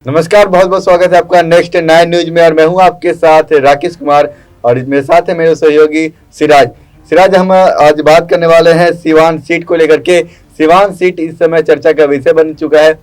नमस्कार, बहुत बहुत स्वागत है आपका नेक्स्ट 9 न्यूज में। और मैं हूं आपके साथ राकेश कुमार और मेरे साथ है मेरे सहयोगी सिराज। हम आज बात करने वाले हैं सीवान सीट को लेकर के। सीवान सीट इस समय चर्चा का विषय बन चुका है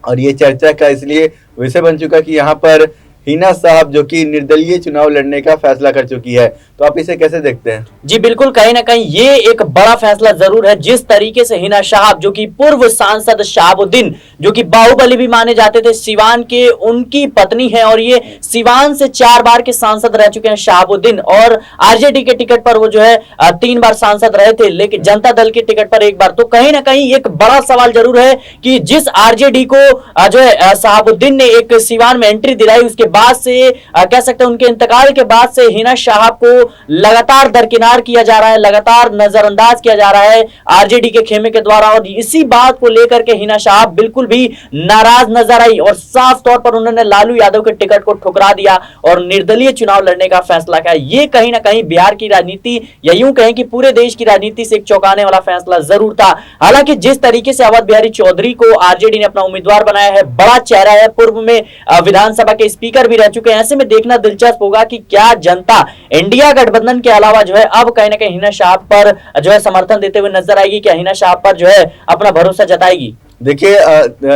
और ये चर्चा का इसलिए विषय बन चुका कि यहाँ पर हिना साहब जो कि निर्दलीय चुनाव लड़ने का फैसला कर चुकी है, तो आप इसे कैसे देखते हैं? जी बिल्कुल, कहीं ना कहीं ये एक बड़ा फैसला जरूर है। जिस तरीके से हिना साहब जो कि पूर्व सांसद शहाबुद्दीन जो कि बाहुबली भी माने जाते थे सिवान के, उनकी पत्नी है और ये सिवान से 4 बार के सांसद रह चुके हैं शहाबुद्दीन। और आरजेडी के टिकट पर वो जो है 3 बार सांसद रहे थे, लेकिन जनता दल के टिकट पर 1 बार। तो कहीं ना कहीं एक बड़ा सवाल जरूर है कि जिस आरजेडी को जो है शहाबुद्दीन ने एक सिवान में एंट्री दिलाई, उसके बाद से कह सकते हैं उनके इंतकाल के बाद से हिना साहब को लगातार दरकिनार किया जा रहा है, लगातार नजरअंदाज किया जा रहा है आरजेडी के खेमे के द्वारा। और इसी बात को लेकर के हिना साहब बिल्कुल भी नाराज नजर आई और साफ तौर पर उन्होंने लालू यादव के टिकट को ठुकरा दिया और निर्दलीय चुनाव लड़ने का फैसला किया। ये कहीं ना कहीं बिहार की राजनीति या यूं कहें कि पूरे देश की राजनीति से एक चौंकाने वाला फैसला जरूर था। हालांकि जिस तरीके से अवध बिहारी चौधरी को आरजेडी ने अपना उम्मीदवार बनाया है, बड़ा चेहरा है, पूर्व में विधानसभा के स्पीकर भी रह चुके हैं, ऐसे में देखना दिलचस्प होगा कि क्या जनता इंडिया गठबंधन के अलावा जो है अब कहीं ना कहीं हिना साहब पर जो है समर्थन देते हुए नजर आएगी। क्या हिना साहब पर जो है अपना भरोसा जताएगी? देखिए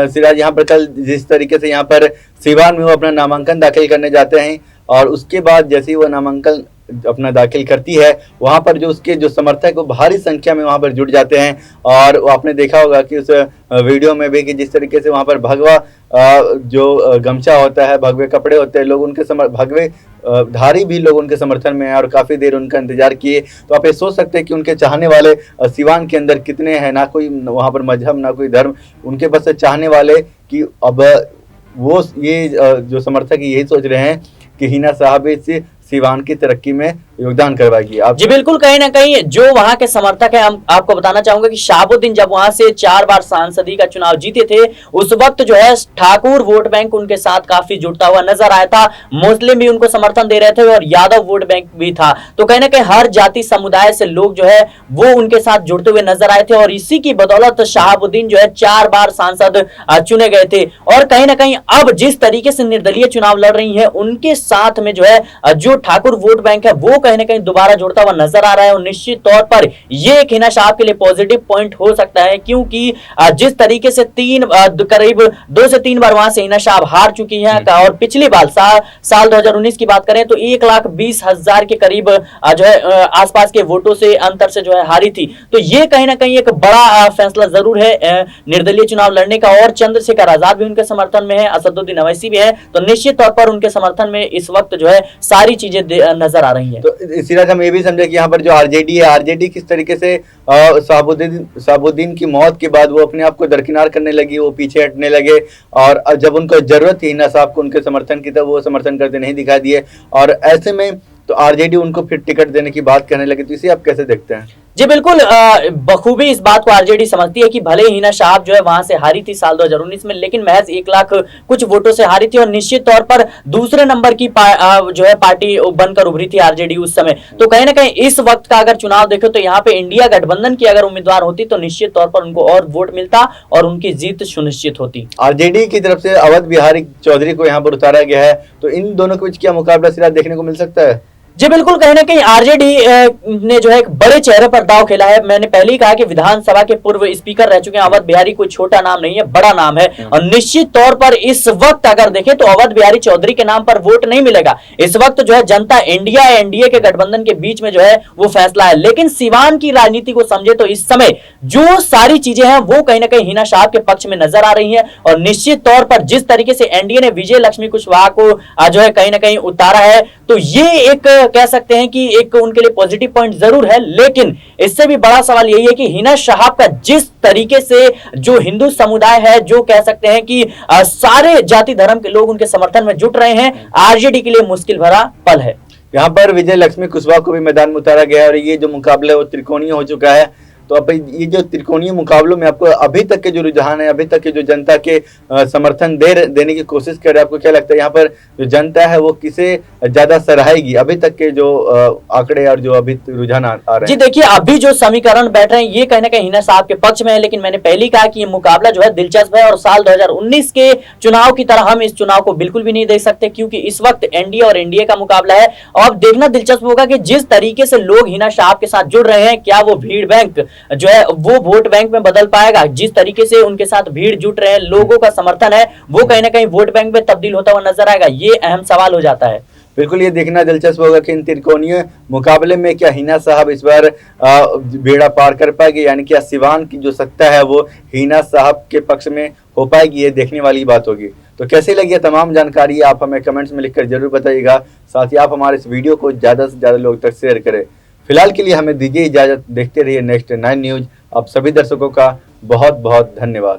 सिराज, यहाँ पर कल जिस तरीके से यहाँ पर सीवान में वो अपना नामांकन दाखिल करने जाते हैं और उसके बाद जैसे ही वो नामांकन अपना दाखिल करती है, वहाँ पर जो उसके जो समर्थक वो भारी संख्या में वहाँ पर जुट जाते हैं। और आपने देखा होगा कि उस वीडियो में भी कि जिस तरीके से वहाँ पर भगवा जो गमछा होता है, भगवे कपड़े होते हैं, लोग उनके भगवे धारी भी लोग उनके समर्थन में हैं और काफ़ी देर उनका इंतजार किए। तो आप ये सोच सकते हैं कि उनके चाहने वाले सिवान के अंदर कितने हैं। ना कोई वहाँ पर मजहब, ना कोई धर्म, उनके बस चाहने वाले कि अब वो ये जो समर्थक यही सोच रहे हैं कि हिना साहब इस सिवान की तरक्की में योगदान करवाएगी। आप जी बिल्कुल, कहीं ना कहीं जो वहां के समर्थक हैं, हम आपको बताना चाहूंगा कि शहाबुद्दीन जब वहां से 4 बार सांसदी का चुनाव जीते थे, उस वक्त जो है ठाकुर वोट बैंक उनके साथ काफी जुड़ता हुआ नजर आया था। मुस्लिम भी उनको समर्थन दे रहे थे और यादव वोट बैंक भी था। तो कहीं ना कहीं हर जाति समुदाय से लोग जो है वो उनके साथ जुड़ते हुए नजर आए थे और इसी की बदौलत शहाबुद्दीन जो है 4 बार सांसद चुने गए थे। और कहीं ना कहीं अब जिस तरीके से निर्दलीय चुनाव लड़ रही है, उनके साथ में जो है जो ठाकुर वोट बैंक है वो कहीं ना कहीं दोबारा जुड़ता हुआ नजर आ रहा है। और निश्चित तौर पर ये एक हिना साहब के लिए पॉजिटिव पॉइंट हो सकता है, क्योंकि जिस तरीके से करीब 2 से 3 बार वहां से हिना साहब हार चुकी हैं और पिछली बार साल 2019 की बात करें तो 1,20,000 के करीब जो है आसपास के वोटों से अंतर से जो है हारी थी। तो ये कहीं ना कहीं एक बड़ा फैसला जरूर है निर्दलीय चुनाव लड़ने का। और चंद्रशेखर आजाद भी उनके समर्थन में है, असदुद्दीन अवैसी भी है। तो निश्चित तौर पर उनके समर्थन में इस वक्त जो है सारी चीजें नजर आ रही हैं। तो सिराज, हम ये भी समझे कि यहाँ पर जो आरजेडी है, आरजेडी किस तरीके से शहाबुद्दीन की मौत के बाद वो अपने आप को दरकिनार करने लगी, वो पीछे हटने लगे और जब उनको जरूरत थी हिना साहब को उनके समर्थन की, तब वो समर्थन करते नहीं दिखाई दिए। और ऐसे में तो आरजेडी उनको फिर टिकट देने की बात करने लगी। तो इसे आप कैसे देखते हैं? जी बिल्कुल, बखूबी इस बात को आरजेडी समझती है कि भले हिना साहब जो है वहां से हारी थी साल 2019 में, लेकिन महज 1 लाख कुछ वोटों से हारी थी और निश्चित तौर पर दूसरे नंबर की जो है पार्टी बनकर उभरी थी आरजेडी उस समय। तो कहीं ना कहीं इस वक्त का अगर चुनाव देखो तो यहाँ पे इंडिया गठबंधन की अगर उम्मीदवार होती तो निश्चित तौर पर उनको और वोट मिलता और उनकी जीत सुनिश्चित होती। आरजेडी की तरफ से अवध बिहारी चौधरी को यहाँ पर उतारा गया है, तो इन दोनों के बीच क्या मुकाबला सिराज देखने को मिल सकता है? जी बिल्कुल, कहीं ना कहीं आरजेडी ने जो है एक बड़े चेहरे पर दांव खेला है। मैंने पहले ही कहा कि विधानसभा के पूर्व स्पीकर रह चुके हैं अवध बिहारी, कोई छोटा नाम नहीं है, बड़ा नाम है। और निश्चित तौर पर इस वक्त अगर देखें तो अवध बिहारी चौधरी के नाम पर वोट नहीं मिलेगा। इस वक्त जो है जनता इंडिया एनडीए के गठबंधन के बीच में जो है वो फैसला है। लेकिन सिवान की राजनीति को समझे तो इस समय जो सारी चीजें हैं वो कहीं ना कहीं हिना साहब के पक्ष में नजर आ रही है। और निश्चित तौर पर जिस तरीके से एनडीए ने विजय लक्ष्मी कुशवाहा को जो है कहीं ना कहीं उतारा है, तो ये एक कह सकते हैं कि एक उनके लिए पॉजिटिव पॉइंट जरूर है। लेकिन इससे भी बड़ा सवाल यही है कि हिना साहब का जिस तरीके से जो हिंदू समुदाय है, जो कह सकते हैं कि सारे जाति धर्म के लोग उनके समर्थन में जुट रहे हैं, आरजेडी के लिए मुश्किल भरा पल है। यहाँ पर विजय लक्ष्मी कुशवाहा को भी मैदान में उतारा गया और ये जो मुकाबला है वो त्रिकोणीय हो चुका है। तो अब ये जो त्रिकोणीय मुकाबलों में आपको अभी तक के जो रुझान है, अभी तक के जो जनता के समर्थन देने की कोशिश कर रहे हैं, आपको क्या लगता है यहाँ पर जो जनता है वो किसे ज्यादा सराहेगी, अभी तक के जो आंकड़े और जो अभी रुझान आ रहे जी हैं? देखिए, अभी जो समीकरण बैठ रहे हैं ये कहीं ना कहीं हिना साहब के पक्ष में है, लेकिन मैंने पहले ही कहा कि ये मुकाबला जो है दिलचस्प है और साल 2019 के चुनाव की तरह हम इस चुनाव को बिल्कुल भी नहीं देख सकते, क्योंकि इस वक्त एनडीए और एनडीए का मुकाबला है। और देखना दिलचस्प होगा कि जिस तरीके से लोग हिना साहब के साथ जुड़ रहे हैं, क्या वो भीड़ बैंक जो है वो वोट बैंक में बदल पाएगा? जिस तरीके से उनके साथ भीड़ जुट रहे हैं, लोगों का समर्थन है, वो कहीं ना कहीं वोट बैंक में तब्दील होता हुआ नजर आएगा। ये अहम सवाल हो जाता है। बिल्कुल, ये देखना दिलचस्प होगा कि इन त्रिकोणीय मुकाबले में क्या हिना साहब इस बार बेड़ा पार कर पाएगी, यानी क्या सिवान की जो सत्ता है वो हिना साहब के पक्ष में हो पाएगी, ये देखने वाली बात होगी। तो कैसी लगी तमाम जानकारी आप हमें कमेंट्स में लिखकर जरूर बताइएगा। साथ ही आप हमारे इस वीडियो को ज़्यादा से ज़्यादा लोग तक शेयर करें। फिलहाल के लिए हमें दीजिए इजाज़त, देखते रहिए नेक्स्ट 9 न्यूज़। आप सभी दर्शकों का बहुत बहुत धन्यवाद।